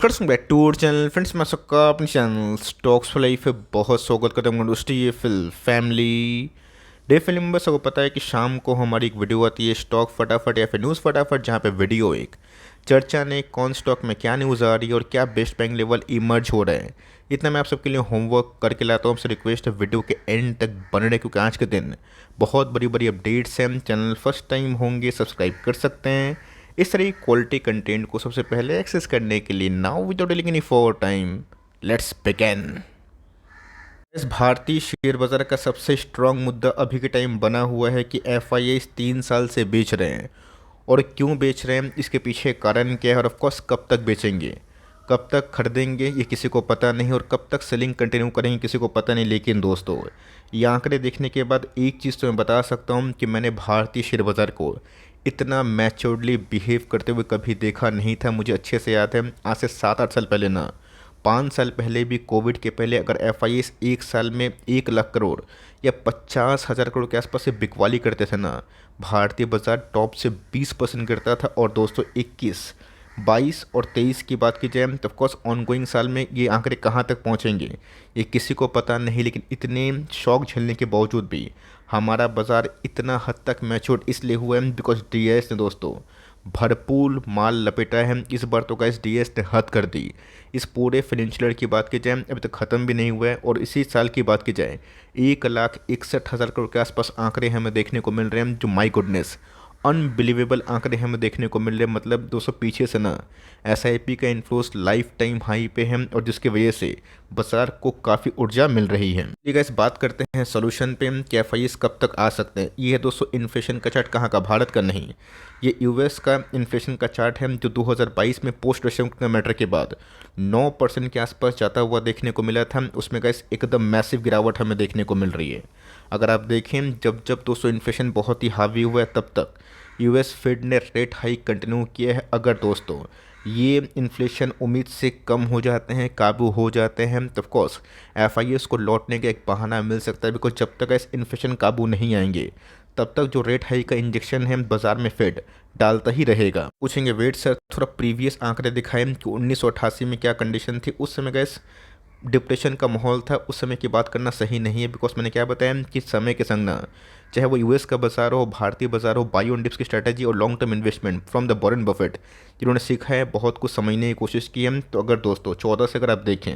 नमस्कार back to our channel friends. मैं सबका अपने चैनल स्टॉक्स फॉर लाइफ है बहुत स्वागत करता हूँ दोस्तों। ये फैमिली डे फिल्म में सबको पता है कि शाम को हमारी एक वीडियो आती है स्टॉक फटाफट या फिर न्यूज़ फटाफट, जहाँ पे वीडियो एक चर्चा ने कौन स्टॉक में क्या न्यूज़ आ रही है और क्या बेस्ट बैंग लेवल इमर्ज हो रहे हैं। इतना मैं आप सबके लिए होमवर्क करके लाता हूँ। आपसे रिक्वेस्ट है वीडियो के एंड तक बने रहे, क्योंकि आज के दिन बहुत बड़ी बड़ी अपडेट्स हैं। चैनल फर्स्ट टाइम होंगे सब्सक्राइब कर सकते हैं इस तरह की क्वालिटी कंटेंट को सबसे पहले एक्सेस करने के लिए। Now without taking any for time, let's begin. इस भारतीय शेयर बाजार का सबसे स्ट्रांग मुद्दा अभी के टाइम बना हुआ है कि एफआईआई 3 साल से बेच रहे हैं। और क्यों बेच रहे हैं, इसके पीछे कारण क्या है, और ऑफकोर्स कब तक बेचेंगे, कब तक खरीदेंगे, ये किसी को पता नहीं, और कब तक सेलिंग कंटिन्यू करेंगे किसी को पता नहीं। लेकिन दोस्तों, ये आंकड़े देखने के बाद एक चीज़ तो मैं बता सकता हूँ कि मैंने भारतीय शेयर बाज़ार को इतना मैच्योर्डली बिहेव करते हुए कभी देखा नहीं था। मुझे अच्छे से याद है, आज से 7-8 साल पहले ना, 5 साल पहले भी कोविड के पहले अगर एफआईएस एक साल में 1 लाख करोड़ या 50,000 करोड़ के आसपास से बिकवाली करते थे ना, भारतीय बाजार टॉप से 20% गिरता था। और दोस्तों 21, 22 और 23 की बात की जाए तो ऑफकोर्स ऑनगोइंग साल में ये आंकड़े कहाँ तक पहुँचेंगे ये किसी को पता नहीं। लेकिन इतने शॉक झेलने के बावजूद भी हमारा बाज़ार इतना हद तक मैच्योर्ड इसलिए हुआ है बिकॉज डीएस ने दोस्तों भरपूर माल लपेटा है। इस बार तो गाइस डीएस ने हद कर दी। इस पूरे फाइनेंशियल ईयर की बात की जाए अभी तक ख़त्म भी नहीं हुआ है, और इसी साल की बात की जाए 1,61,000 करोड़ के आसपास आंकड़े हमें देखने को मिल रहे हैं, जो माई गुडनेस अनबिलीवेबल आंकड़े हमें देखने को मिल रहे हैं। मतलब दोस्तों पीछे से ना एसआईपी का इन्फ्लोस लाइफ टाइम हाई पे है, और जिसकी वजह से बाजार को काफ़ी ऊर्जा मिल रही है। ठीक है, इस बात करते हैं सोल्यूशन पे कि एफआईएस कब तक आ सकते हैं। ये है दोस्तों इन्फ्लेशन का चार्ट, कहाँ का, भारत का नहीं, ये यूएस का इन्फ्लेशन का चार्ट है, जो 2022 में पोस्ट रशियन मैटर के बाद 9% के आसपास जाता हुआ देखने को मिला था। उसमें गाइस एकदम मैसिव गिरावट हमें देखने को मिल रही है। अगर आप देखें जब जब दोस्तों इन्फ्लेशन बहुत ही हावी हुआ है, तब तक यूएस फेड ने रेट हाइक कंटिन्यू किया है। अगर दोस्तों ये इन्फ्लेशन उम्मीद से कम हो जाते हैं, काबू हो जाते हैं, तो ऑफकोर्स एफआईएस को लौटने का एक बहाना मिल सकता है। बिकॉज जब तक इस इन्फ्लेशन काबू नहीं आएंगे तब तक जो रेट हाइक का इंजेक्शन है बाजार में फेड डालता ही रहेगा। पूछेंगे वेट सर थोड़ा प्रीवियस आंकड़े दिखाएं कि 1988 में क्या कंडीशन थी। उस समय गैस डिप्रेशन का माहौल था, उस समय की बात करना सही नहीं है। बिकॉज मैंने क्या बताया कि समय के संग ना, चाहे वो यूएस का बाजार हो, भारतीय बाजार हो, बाई ऑन डिप्स की स्ट्रैटेजी और long term investment from the Warren Buffett, जिन्होंने सीखा है, बहुत कुछ समझने की कोशिश की है। तो अगर दोस्तों 14 से अगर आप देखें,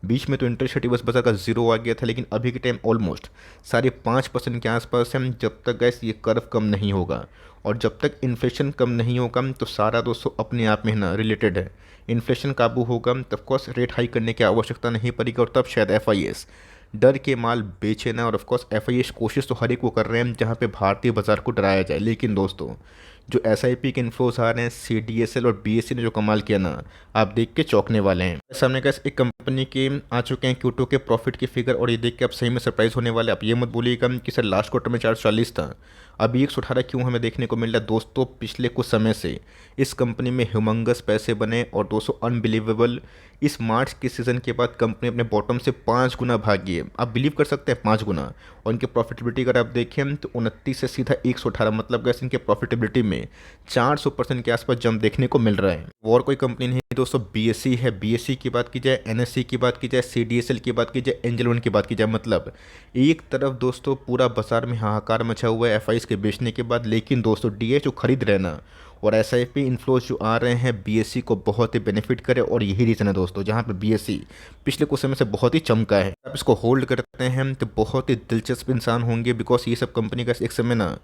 बीच में तो इंटरेस्ट रेट बस बाजार का जीरो आ गया था, लेकिन अभी के टाइम ऑलमोस्ट 5.5% के आसपास है। जब तक गैस ये कर्व कम नहीं होगा और जब तक इन्फ्लेशन कम नहीं होगा, तो सारा दोस्तों अपने आप में ना रिलेटेड है। इन्फ्लेशन काबू होगा तो ऑफकोर्स रेट हाई करने की आवश्यकता नहीं पड़ेगी, और तब शायद एफआईएस डर के माल बेचे ना। और ऑफकोर्स एफआईएस कोशिश तो हर एक वो कर रहे हैं जहाँ पे भारतीय बाजार को डराया जाए। लेकिन दोस्तों जो एसआईपी के इन्फ्लोज आ रहे हैं, सीडीएसएल और बीएससी ने जो कमाल किया ना, आप देख के चौंकने वाले हैं। सामने का एक कंपनी के आ चुके हैं Q2 के प्रॉफिट की फिगर, और ये देख के आप सही में सरप्राइज होने वाले। आप ये मत बोलिएगा कि सर लास्ट क्वार्टर में 440 था, अभी 118 क्यों हमें देखने को मिल रहा है। दोस्तों पिछले कुछ समय से इस कंपनी में ह्यूमंगस पैसे बने, और दोस्तों अनबिलीवेबल, इस मार्च के सीज़न के बाद कंपनी अपने बॉटम से 5 गुना भागी है। आप बिलीव कर सकते हैं 5 गुना। और इनके प्रॉफिटेबिलिटी अगर आप देखें तो 29 से सीधा 118, मतलब गैस इनके प्रॉफिटेबिलिटी में 400% के आसपास जंप देखने को मिल रहा है। और कोई कंपनी नहीं दोस्तों, बीएससी है। बीएससी की बात की जाए, एनएससी की बात की जाए, सीडीएसएल की बात की जाए, एंजल वन की बात की जाए, मतलब एक तरफ दोस्तों पूरा बाजार में हाहाकार मचा हुआ है एफआईएस के बेचने के बाद। लेकिन दोस्तों डीएस जो खरीद रहे ना, और एसआईपी इन्फ्लोज जो आ रहे हैं, बीएससी को बहुत ही बेनिफिट करे। और यही रीज़न है दोस्तों जहां पर बीएससी पिछले कुछ समय से बहुत ही चमका है। आप इसको होल्ड करते हैं तो बहुत ही दिलचस्प इंसान होंगे। बिकॉज ये सब कंपनी का एक समय ना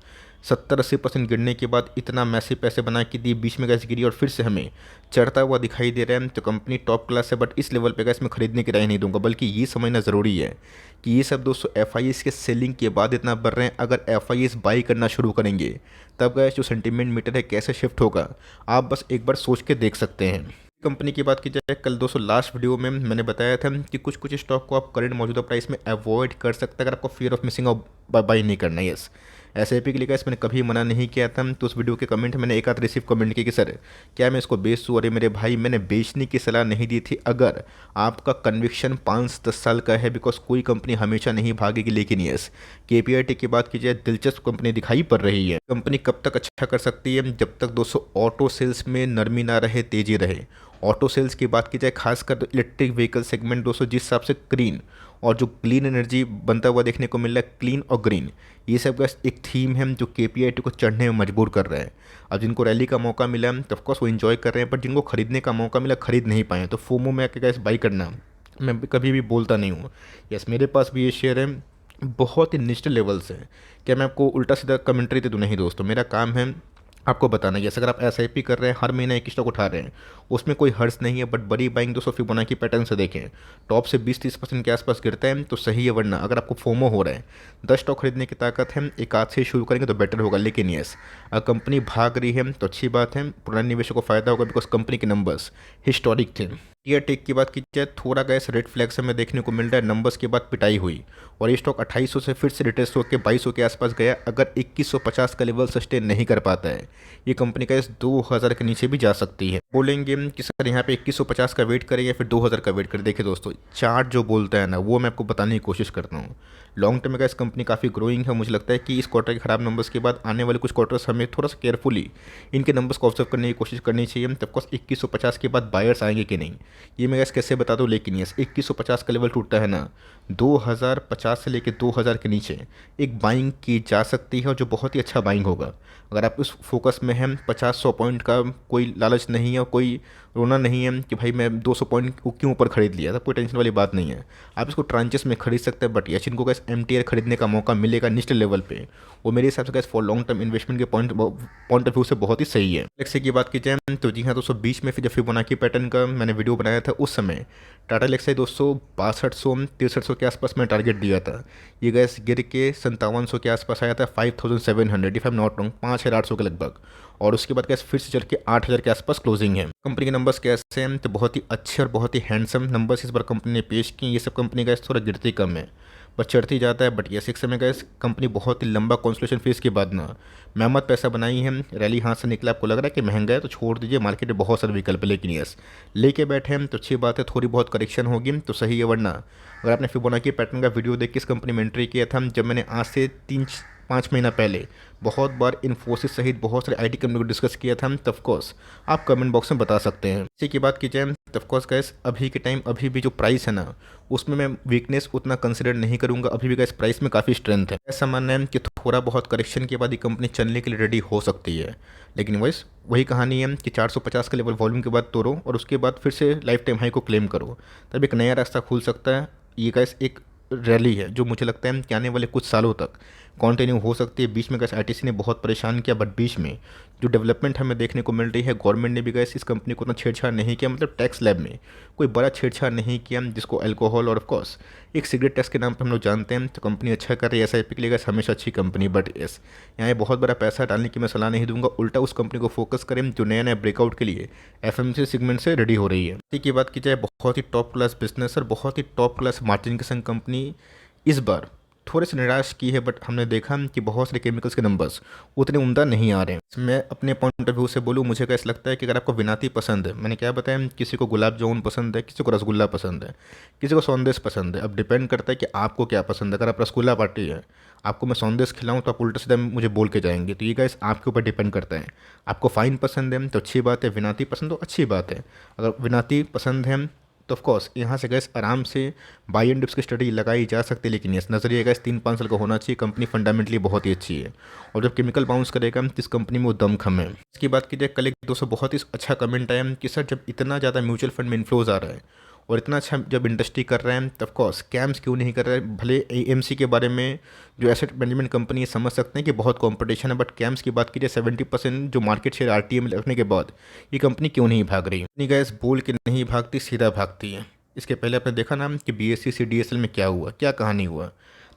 70-80% गिरने के बाद इतना मैसिव पैसे बना के दी, बीच में गैस गिरी और फिर से हमें चढ़ता हुआ दिखाई दे रहा है। तो कंपनी टॉप क्लास है, बट इस लेवल पे गैस मैं खरीदने की राय नहीं दूंगा। बल्कि ये समझना ज़रूरी है कि ये सब दोस्तों एफआईएस के सेलिंग के बाद इतना बढ़ रहे हैं। अगर एफआईएस बाई करना शुरू करेंगे तब गैस जो सेंटीमेंट मीटर है कैसे शिफ्ट होगा, आप बस एक बार सोच के देख सकते हैं। कंपनी की बात की जाए, कल दोस्तों लास्ट वीडियो में मैंने बताया था कि कुछ कुछ स्टॉक को आप करंट मौजूदा प्राइस में अवॉइड कर सकते हैं अगर आपको fear of missing out by नहीं करना है। यस, एसआईपी के लिए गाइस मैंने कभी मना नहीं किया था। तो उस वीडियो के कमेंट मैंने एक आध रिसीव कमेंट किया कि सर क्या मैं इसको बेच दूँ। अरे मेरे भाई, मैंने बेचने की सलाह नहीं दी थी अगर आपका कन्विक्शन 5-10 साल का है। बिकॉज कोई कंपनी हमेशा नहीं भागेगी। लेकिन यस, केपीआईटी की बात की जाए, दिलचस्प कंपनी दिखाई पड़ रही है। कंपनी कब तक अच्छा कर सकती है, जब तक दोस्तों ऑटो सेल्स में नरमी ना रहे, तेजी रहे। ऑटो सेल्स की बात की जाए खासकर तो इलेक्ट्रिक व्हीकल सेगमेंट दोस्तों जिस हिसाब से क्लीन और जो क्लीन एनर्जी बनता हुआ देखने को मिल रहा है, क्लीन और ग्रीन, ये सब का एक थीम है जो केपीआईटी को चढ़ने में मजबूर कर रहा है। अब जिनको रैली का मौका मिला तो ऑफकोर्स वो इन्जॉय कर रहे हैं, बट जिनको खरीदने का मौका मिला खरीद नहीं पाए। तो फोमो में आके गैस बाई करना मैं कभी भी बोलता नहीं हूँ। यस, मेरे पास भी ये शेयर है, बहुत ही निश्चित लेवल से। क्या मैं आपको उल्टा सीधा कमेंट्री दे दूँ? नहीं दोस्तों, मेरा काम है आपको बताना। जैसे अगर आप एसआईपी कर रहे हैं, हर महीने एक स्टॉक उठा रहे हैं, उसमें कोई हर्ज नहीं है, बट बड़ी बाइंग दोस्तों फिबोनाची पैटर्न से देखें, टॉप से 20-30% के आसपास गिरता है तो सही है, वरना अगर आपको फोमो हो रहा है, 10 स्टॉक खरीदने की ताकत है, एक आध से शुरू करेंगे तो बेटर होगा। लेकिन यस, अगर कंपनी भाग रही है तो अच्छी बात है, पुराने निवेशकों को फायदा होगा, बिकॉज कंपनी के नंबर्स हिस्टोरिक थे। टीयर टेक की बात की जाए, थोड़ा गैस रेड फ्लैग्स हमें देखने को मिल रहा है, नंबर्स के बाद पिटाई हुई और ये स्टॉक 2800 से फिर से रिटेस्ट होकर 2200 के आसपास गया। अगर 2150 का लेवल सस्टेन नहीं कर पाता है, ये कंपनी का इस 2000 के नीचे भी जा सकती है। बोलेंगे कि सर यहाँ पे 2150 का वेट करें या फिर 2000 का वेट करें। देखिए दोस्तों, चार्ट जो बोलता है ना, वो मैं आपको बताने की कोशिश करता हूँ। लॉन्ग टर्म में इस कंपनी काफ़ी ग्रोइंग है। मुझे लगता है कि इस क्वार्टर के खराब नंबर्स के बाद आने वाले कुछ क्वार्टर्स हमें थोड़ा सा केयरफुली इनके नंबर्स को ऑब्जर्व करने की कोशिश करनी चाहिए। तब कोर्स 2150 के बाद बायर्स आएंगे कि नहीं, ये मैं कैसे बता दूँ। लेकिन ये 2150 का लेवल टूटता है ना, 2050 से लेकर 2000 के नीचे एक बाइंग की जा सकती है, और जो बहुत ही अच्छा बाइंग होगा। अगर आप उस फोकस में हैं, 50-100 पॉइंट का कोई लालच नहीं है और कोई रोना नहीं है कि भाई मैं 200 पॉइंट क्यों ऊपर खरीद लिया, तब कोई टेंशन वाली बात नहीं है। आप इसको ट्रांचेस में खरीद सकते हैं, बट यश इनको कैसे MTR खरीदने का मौका मिलेगा निश्चित लेवल पे, वो मेरे हिसाब से कैसे फॉर लॉन्ग टर्म इन्वेस्टमेंट के पॉइंट ऑफ व्यू से बहुत ही सही है। एलेक्सी की बात की जाए तो जी हाँ दोस्तों, बीच में फिर जब फिबोनाची पैटर्न का मैंने वीडियो बनाया था, उस समय टाटा एलेक्सी दोस्तों 6200-6300 के आसपास मैं टारगेट दिया था। ये गैस गिर के 5700 के आसपास आया था, 5700 if I am not wrong, 5800 के लगभग। और उसके बाद गैस फिर से चल के 8000 के आसपास क्लोजिंग है। कंपनी के नंबर्स कैसे हैं तो बहुत ही अच्छे और बहुत ही हैंडसम नंबर्स इस बार कंपनी ने पेश किए। ये सब कंपनी का थोड़ा गिरती कम है, बस चढ़ती जाता है। बट ये 6 समय गैस कंपनी बहुत ही लंबा कंसोलिडेशन फेज के बाद ना मेहमत पैसा बनाई है, रैली हाथ से निकला। आपको लग रहा है कि महंगा है तो छोड़ दीजिए, मार्केट में बहुत सारे विकल्प है। लेकिन यस, लेके बैठे हैं तो अच्छी बात है, थोड़ी बहुत करेक्शन होगी तो सही है। वरना अगर आपने फिबोनाची पैटर्न का वीडियो देख के इस कंपनी में एंट्री किया था, जब मैंने आज से 3-5 महीना पहले बहुत बार इन्फोसिस सहित बहुत सारे IT कंपनी को डिस्कस किया था, तब कोर्स आप कमेंट बॉक्स में बता सकते हैं। इसी की बात की जाए तब कोर्स गैस अभी के टाइम अभी भी जो प्राइस है ना, उसमें मैं वीकनेस उतना कंसिडर नहीं करूंगा। अभी भी गैस प्राइस में काफ़ी स्ट्रेंथ है। ऐसा मानना है कि थोड़ा बहुत करेक्शन के बाद ये कंपनी चलने के लिए रेडी हो सकती है। लेकिन वही कहानी है कि 450 का लेवल वॉल्यूम के बाद तोड़ो और उसके बाद फिर से लाइफ टाइम हाई को क्लेम करो, तब एक नया रास्ता खुल सकता है। ये गैस एक रैली है जो मुझे लगता है कि आने वाले कुछ सालों तक कंटिन्यू हो सकती है। बीच में गैस ITC ने बहुत परेशान किया, बट बीच में जो डेवलपमेंट हमें देखने को मिल रही है, गवर्नमेंट ने भी गैस इस कंपनी को उतना छेड़छाड़ नहीं किया, मतलब टैक्स लैब में कोई बड़ा छेड़छाड़ नहीं किया, जिसको अल्कोहल और ऑफकोर्स एक सिगरेट टैक्स के नाम पर हम लोग जानते हैं। तो कंपनी अच्छा कर रही है, SIP के लिए गैस हमेशा अच्छी कंपनी। बट यस, यहाँ बहुत बड़ा पैसा डालने की मैं सलाह नहीं दूंगा, उल्टा उस कंपनी को फोकस करें जो नया नया ब्रेकआउट के लिए FMC सेगमेंट से रेडी हो रही है। इसी की बात की जाए, बहुत ही टॉप क्लास बिजनेस और बहुत ही टॉप क्लास मार्जिन के संग कंपनी इस बार थोड़े से निराश की है, बट हमने देखा कि बहुत सारे केमिकल्स के नंबर्स उतने उम्दा नहीं आ रहे हैं। मैं अपने पॉइंट ऑफ व्यू से बोलूँ, मुझे कैसा लगता है कि अगर आपको विनाती पसंद है, मैंने क्या बताया, किसी को गुलाब जामुन पसंद है, किसी को रसगुल्ला पसंद है, किसी को सौंदेश पसंद है। अब डिपेंड करता है कि आपको क्या पसंद है। अगर आप रसगुल्ला पार्टी है, आपको मैं सौंदेश खिलाऊं तो आप उल्टा सीधा मुझे बोल के जाएंगे। तो ये गाइस आपके ऊपर डिपेंड करता है। आपको फाइन पसंद है तो अच्छी बात है, विनाती पसंद तो अच्छी बात है। अगर विनाती पसंद है तो ऑफकोर्स यहाँ से गैस आराम से बाई एंड डिप्स की स्टडी लगाई जा सकती है। लेकिन यस, नजरिया गैस 3-5 साल का होना चाहिए। कंपनी फंडामेंटली बहुत ही अच्छी है, और जब केमिकल बाउंस करेगा तो इस कंपनी में वो दमखम है। इसकी बात की जाए, कल एक दोस्तों बहुत ही अच्छा कमेंट आया कि सर जब इतना ज़्यादा म्यूचुअल फंड में इन्फ्लोज आ रहा है और इतना अच्छा जब इंडस्ट्री कर रहे हैं, तब ऑफकोर्स कैम्स क्यों नहीं कर रहे हैं। भले AMC के बारे में जो एसेट मैनेजमेंट कंपनी है समझ सकते हैं कि बहुत कंपटीशन है, बट कैम्स की बात कीजिए 70% जो मार्केट शेयर RTA में रखने के बाद ये कंपनी क्यों नहीं भाग रही। इतनी गैस बोल के नहीं भागती, सीधा भागती है। इसके पहले आपने देखा ना कि BSE CDSL में क्या हुआ, क्या कहानी हुआ।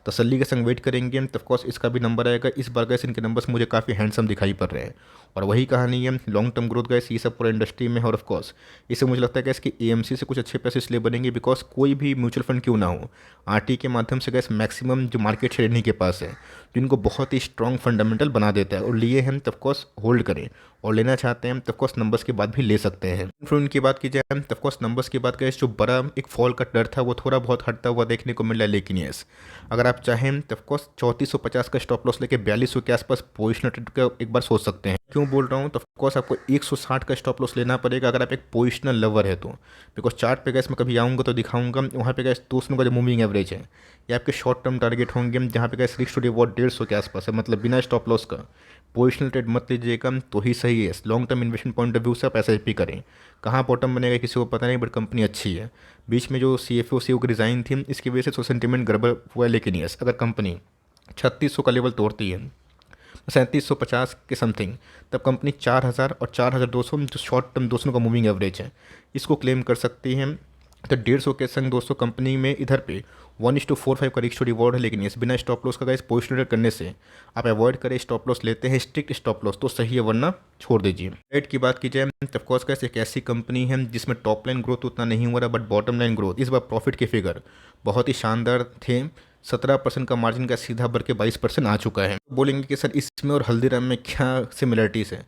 तसल्ली के संग वेट करेंगे तो ऑफकोर्स इसका भी नंबर आएगा। इस बार गैस इनके नंबर्स मुझे काफ़ी हैंडसम दिखाई पड़ रहे हैं, और वही कहानी है लॉन्ग टर्म ग्रोथ गैस ये सब पूरा इंडस्ट्री में है। और ऑफकोर्स इससे मुझे लगता है गैस कि AMC से कुछ अच्छे पैसे इसलिए बनेंगे बिकॉज कोई भी म्यूचुअल फंड क्यों ना हो, RTA के माध्यम से गैस मैक्सिमम जो मार्केट शेयर इन्हीं के पास है, जिनको बहुत ही स्ट्रॉन्ग फंडामेंटल बना देता है। और लिए हम तो ऑफकोर्स होल्ड करें, और लेना चाहते हैं तो ऑफकोर्स नंबर्स के बाद भी ले सकते हैं। इन्फ्लुएंस की बात की जाए तो ऑफकोर्स नंबर्स की बात करें, जो बड़ा एक फॉल का डर था वो थोड़ा बहुत हटता हुआ देखने को मिल रहा है। लेकिन यस, अगर आप चाहें तो ऑफकोर्स 3450 का स्टॉप लॉस लेके 4200 के आसपास पोजिशन का एक बार सोच सकते हैं। क्यों बोल रहा हूँ तो ऑफकोर्स आपको 160 का स्टॉप लॉस लेना पड़ेगा अगर आप एक पोजिशनल लवर है तो। बिकॉज चार्ट पे गैस मैं कभी आऊँगा तो दिखाऊंगा वहाँ पे गैस दोस्तों का जो मूविंग एवरेज है ये आपके शॉर्ट टर्म टारगेट होंगे जहाँ पे गैस रिस्क टू रिवॉर्ड 150 के आसपास है, मतलब बिना स्टॉप लॉस का पोजिशनल ट्रेड मत लीजिएगा तो ही सही है। Long term investment point of view से आप SIP करें। कहाँ बॉटम बनेगा किसी को पता नहीं, बट कंपनी अच्छी है। बीच में जो CFO CEO की रिज़ाइन थी इसकी वजह से तो सेंटिमेंट गड़बड़ हुआ है, लेकिन यस अगर कंपनी 3600 का लेवल तोड़ती है 3750 के समथिंग, तब कंपनी 4000 और 4200 जो शॉर्ट टर्म दोस्तों का मूविंग एवरेज है इसको क्लेम कर सकती है। तो 150 के संग दोस्तों कंपनी में इधर पे 1:45 का रिस्क टू रिवॉर्ड है, लेकिन इस बिना स्टॉप लॉस का गाइस पोजिशन ट्रेड करने से आप अवॉइड करें। स्टॉप लॉस लेते हैं स्ट्रिक्ट स्टॉप लॉस तो सही है, वरना छोड़ दीजिए। रेट की बात की जाए तो ऑफकोर्स गाइस एक ऐसी कंपनी है जिसमें टॉप लाइन ग्रोथ उतना नहीं हो रहा, बट बॉटम लाइन ग्रोथ इस बार प्रॉफिट के फिगर बहुत ही शानदार थे। 17% का मार्जिन का सीधा बढ़ के 22% आ चुका है। बोलेंगे कि सर इसमें और हल्दीराम में क्या सिमिलरिटीज़ है?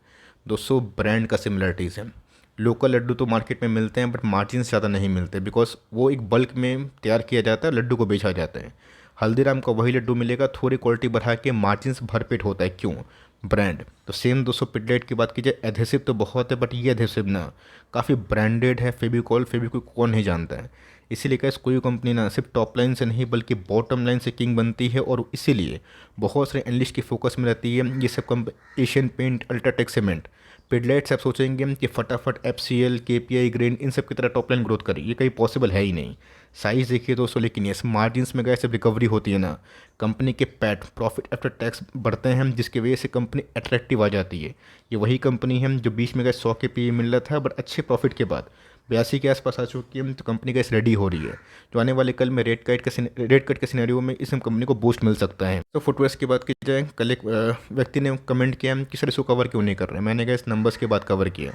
दोस्तों ब्रांड का सिमिलरिटीज़ है। लोकल लड्डू तो मार्केट में मिलते हैं बट मार्जिन ज़्यादा नहीं मिलते, बिकॉज वो एक बल्क में तैयार किया जाता है, लड्डू को बेचा जाता है। हल्दीराम का वही लड्डू मिलेगा, थोड़ी क्वालिटी बढ़ा के मार्जिन भरपेट होता है। क्यों? ब्रांड। तो सेम 200 पिडलेट की बात कीजिए, एडहेसिव तो बहुत है बट ये एडहेसिव ना काफ़ी ब्रांडेड है। फेविकॉल कौन नहीं जानता है। इसीलिए कैसे कोई कंपनी ना सिर्फ टॉप लाइन से नहीं बल्कि बॉटम लाइन से किंग बनती है, और इसीलिए बहुत सारे एनालिस्ट की फोकस में रहती है। ये सब एशियन पेंट, अल्ट्राटेक सीमेंट, पिडलेट्स आप सोचेंगे कि फटाफट FCL, KPI, ग्रेन इन सब की तरह टॉप लाइन ग्रोथ करे, ये कहीं पॉसिबल है ही नहीं। साइज देखिए दोस्तों, लेकिन ये मार्जिन्स में गए सिर्फ रिकवरी होती है ना, कंपनी के पैट प्रॉफिट आफ्टर टैक्स बढ़ते हैं जिसकी वजह से कंपनी अट्रैक्टिव आ जाती है। ये वही कंपनी है जो बीच में गए 100 के PE मिल रहा था बट अच्छे प्रॉफिट के बाद 82 के आसपास आ चुकी है। तो कंपनी का इस रेडी हो रही है, जो आने वाले कल में रेट कट के सिनेरियो में इस कंपनी को बूस्ट मिल सकता है। तो फुटवेयर्स की बात की जाए, कल एक व्यक्ति ने कमेंट किया कि सर इसको कवर क्यों नहीं कर रहे। मैंने कहा इस नंबर्स के बाद कवर किया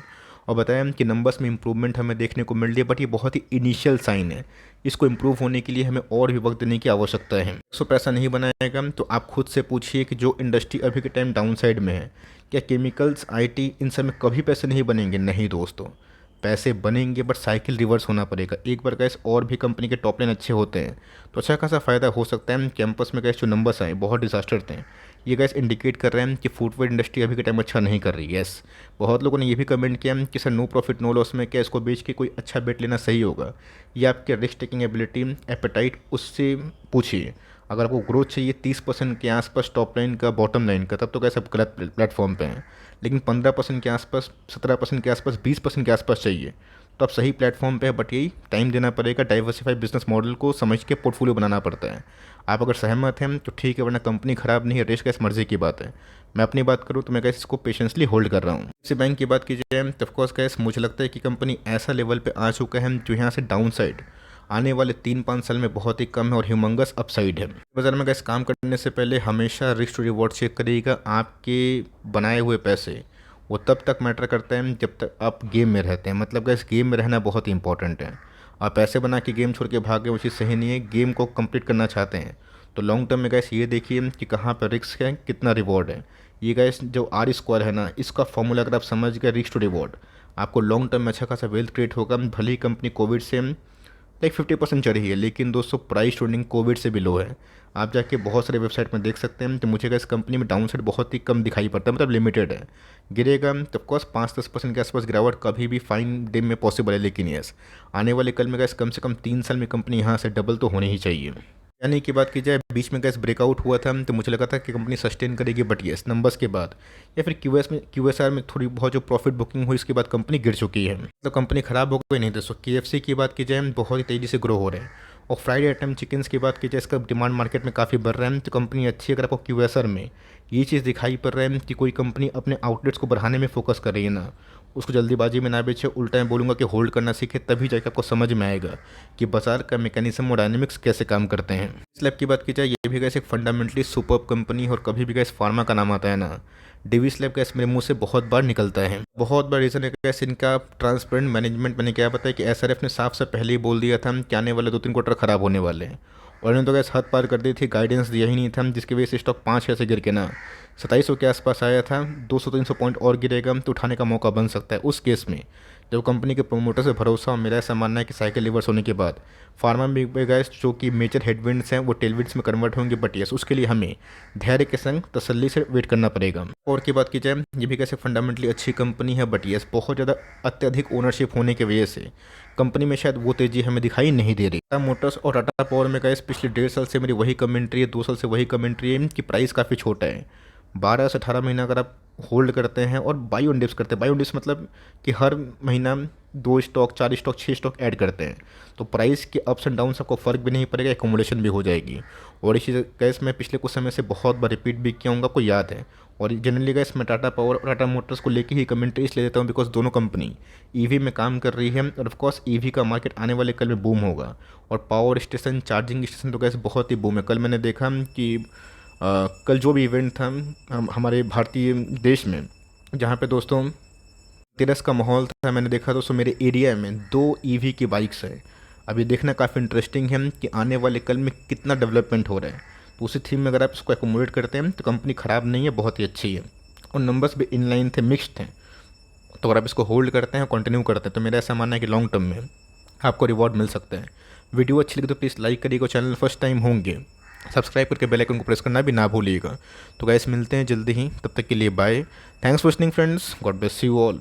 और बताया कि नंबर्स में इंप्रूवमेंट हमें देखने को मिल रही है, बट ये बहुत ही इनिशियल साइन है। इसको इम्प्रूव होने के लिए हमें और भी वक्त देने की आवश्यकता है। सो पैसा नहीं बनाएगा तो आप खुद से पूछिए कि जो इंडस्ट्री अभी के टाइम डाउन साइड में है, क्या केमिकल्स, IT इन सब में कभी पैसे नहीं बनेंगे? नहीं दोस्तों, पैसे बनेंगे बट साइकिल रिवर्स होना पड़ेगा। एक बार गैस और भी कंपनी के टॉप लाइन अच्छे होते हैं तो अच्छा खासा फ़ायदा हो सकता है। कैंपस में गैस जो नंबर्स आए बहुत डिजास्टर थे, ये गैस इंडिकेट कर रहे हैं कि फुटवेयर इंडस्ट्री अभी के टाइम अच्छा नहीं कर रही है। यस, बहुत लोगों ने ये भी कमेंट किया कि sir no profit no loss में क्या इसको बेच के कोई अच्छा बेट लेना सही होगा? ये आपके रिस्क टेकिंग एबिलिटी, एपेटाइट, उससे पूछिए। अगर आपको ग्रोथ चाहिए 30% के आसपास टॉप लाइन का, बॉटम लाइन का, तब तो कैसे आप गलत प्लेटफॉर्म पे हैं। लेकिन 15% के आसपास, 17% के आसपास, 20% के आसपास चाहिए तो आप सही प्लेटफॉर्म पे है। बट यही टाइम देना पड़ेगा, डाइवर्सिफाई बिजनेस मॉडल को समझ के पोर्टफोलियो बनाना पड़ता है। आप अगर सहमत हैं तो ठीक है, वरना कंपनी ख़राब नहीं है, रेश कैस मर्जी की बात है। मैं अपनी बात करूँ तो मैं कैसे इसको पेशेंसली होल्ड कर रहा हूँ। इसी बैंक की बात की जाए तो ऑफकोर्स कैसे मुझे लगता है कि कंपनी ऐसा लेवल पे आ चुका है जो यहाँ से डाउन साइड आने वाले 3-5 साल में बहुत ही कम है और ह्यूमंगस अपसाइड है। बाजार में गैस काम करने से पहले हमेशा रिस्क टू रिवॉर्ड चेक करिएगा। आपके बनाए हुए पैसे वो तब तक मैटर करता है जब तक आप गेम में रहते हैं। मतलब गैस गेम में रहना बहुत ही इंपॉर्टेंट है। आप पैसे बना के गेम छोड़ के भागे, वो चीज़ सही नहीं है। गेम को कंप्लीट करना चाहते हैं तो लॉन्ग टर्म में गैस ये देखिए कि कहाँ पर रिस्क है, कितना रिवॉर्ड है। ये गैस जो R² है ना, इसका फॉर्मूला अगर आप समझ गए रिस्क टू रिवॉर्ड, आपको लॉन्ग टर्म में अच्छा खासा वेल्थ क्रिएट होगा। भले ही कंपनी कोविड से लाइक 50% चढ़ी है, लेकिन दोस्तों प्राइस ट्रेंडिंग कोविड से भी लो है। आप जाके बहुत सारे वेबसाइट में देख सकते हैं। तो मुझे इस कंपनी में डाउन साइड बहुत ही कम दिखाई पड़ता है, मतलब लिमिटेड है। गिरेगा तो ऑफकोर्स 5-10% के आसपास गिरावट कभी भी फाइन डे में पॉसिबल है, लेकिन यस आने वाले कल में गैस कम से कम 3 साल में कंपनी यहाँ से डबल तो होनी ही चाहिए। यानी की बात की जाए, बीच में गैस ब्रेकआउट हुआ था तो मुझे लगा था कि कंपनी सस्टेन करेगी, बट यस नंबर्स के बाद या फिर QSR में थोड़ी बहुत जो प्रॉफिट बुकिंग हुई, इसके बाद कंपनी गिर चुकी है। तो कंपनी खराब हो गई नहीं दोस्तों। KFC की बात की जाए बहुत ही तेज़ी से ग्रो हो रहे हैं। और फ्राइड आइटम चिकन्स की बात की जाए, इसका डिमांड मार्केट में काफ़ी बढ़ रहा है। तो कंपनी अच्छी है। अगर आपको QSR में ये चीज़ दिखाई पड़ रहा है कि कोई कंपनी अपने आउटलेट्स को बढ़ाने में फोकस कर रही है ना, उसको जल्दीबाजी में ना बेचे, उल्टा मैं बोलूँगा कि होल्ड करना सीखे, तभी जाकर आपको समझ में आएगा कि बाजार का मैकेनिज्म और डायनेमिक्स कैसे काम करते हैं। इस लैब की बात की जाए, ये भी गैस एक फंडामेंटली सुपर कंपनी, और कभी भी गैस फार्मा का नाम आता है ना, डिविस लैब गैस मेरे मुंह से बहुत बार निकलता है। बहुत बड़ा रीज़न है गैस इनका ट्रांसपेरेंट मैनेजमेंट। मैंने क्या बताया कि SRF ने साफ से पहले ही बोल दिया था कि आने वाले 2-3 क्वार्टर खराब होने वाले हैं, और इन्होंने तो गैस हद पार कर दी थी, गाइडेंस दिया ही नहीं था, जिसकी वजह से स्टॉक 5-6 से गिर के ना 2700 के आसपास आया था। 200-300 पॉइंट और गिरेगा तो उठाने का मौका बन सकता है। उस केस में जब कंपनी के प्रोमोटर से भरोसा और मेरा ऐसा मानना है कि साइकिल रिवर्स होने के बाद फार्मा में गैस जो कि मेजर हेडविंड्स हैं वो टेलविंड्स में कन्वर्ट होंगे, बट यस उसके लिए हमें धैर्य के संग तसल्ली से वेट करना पड़ेगा। और की बात की जाए, ये भी कैसे फंडामेंटली अच्छी कंपनी है, बट यस बहुत ज़्यादा अत्यधिक ओनरशिप होने की वजह से कंपनी में शायद वो तेज़ी हमें दिखाई नहीं दे रही। टाटा मोटर्स और टाटा पावर में गैस पिछले 1.5 साल से मेरी वही कमेंट्री है, 2 साल से वही कमेंट्री है कि प्राइस काफ़ी छोटा है। 12 से 18 महीना अगर आप होल्ड करते हैं और बाई ऑन डिप्स करते हैं, बाई ऑन डिप्स मतलब कि हर महीना 2 स्टॉक, 4 स्टॉक, 6 स्टॉक ऐड करते हैं, तो प्राइस के अप्स एंड डाउन्स आपको फ़र्क भी नहीं पड़ेगा, एकोमोडेशन भी हो जाएगी। और इसी गैस मैं पिछले कुछ समय से बहुत बार रिपीट भी किया हूँ, आपको याद है। और जनरली गैस मैं टाटा पावर और टाटा मोटर्स को लेके ही कमेंट्री इसलिए देता हूँ बिकॉज दोनों कंपनी ईवी में काम कर रही है, और ऑफकोर्स ईवी का मार्केट आने वाले कल में बूम होगा। और पावर स्टेशन, चार्जिंग स्टेशन तो गैस बहुत ही बूम है। कल मैंने देखा कि कल जो भी इवेंट था हमारे भारतीय देश में, जहाँ पे दोस्तों तिरस का माहौल था, मैंने देखा दोस्तों मेरे एरिया में 2 ईवी की बाइक्स है। अभी देखना काफ़ी इंटरेस्टिंग है कि आने वाले कल में कितना डेवलपमेंट हो रहा है। तो उसी थीम में अगर आप इसको एकोमोडेट करते हैं तो कंपनी ख़राब नहीं है, बहुत ही अच्छी है। और नंबर्स भी इनलाइन थे, मिक्स्ड थे। तो अगर आप इसको होल्ड करते हैं, कंटिन्यू करते हैं, तो मेरा ऐसा मानना है कि लॉन्ग टर्म में आपको रिवॉर्ड मिल सकता है। वीडियो अच्छी लगी तो प्लीज़ लाइक करिएगा, चैनल फर्स्ट टाइम होंगे सब्सक्राइब करके बेल आइकन को प्रेस करना भी ना भूलिएगा। तो गाइस मिलते हैं जल्दी ही, तब तक के लिए bye. Thanks for listening friends, God bless you all.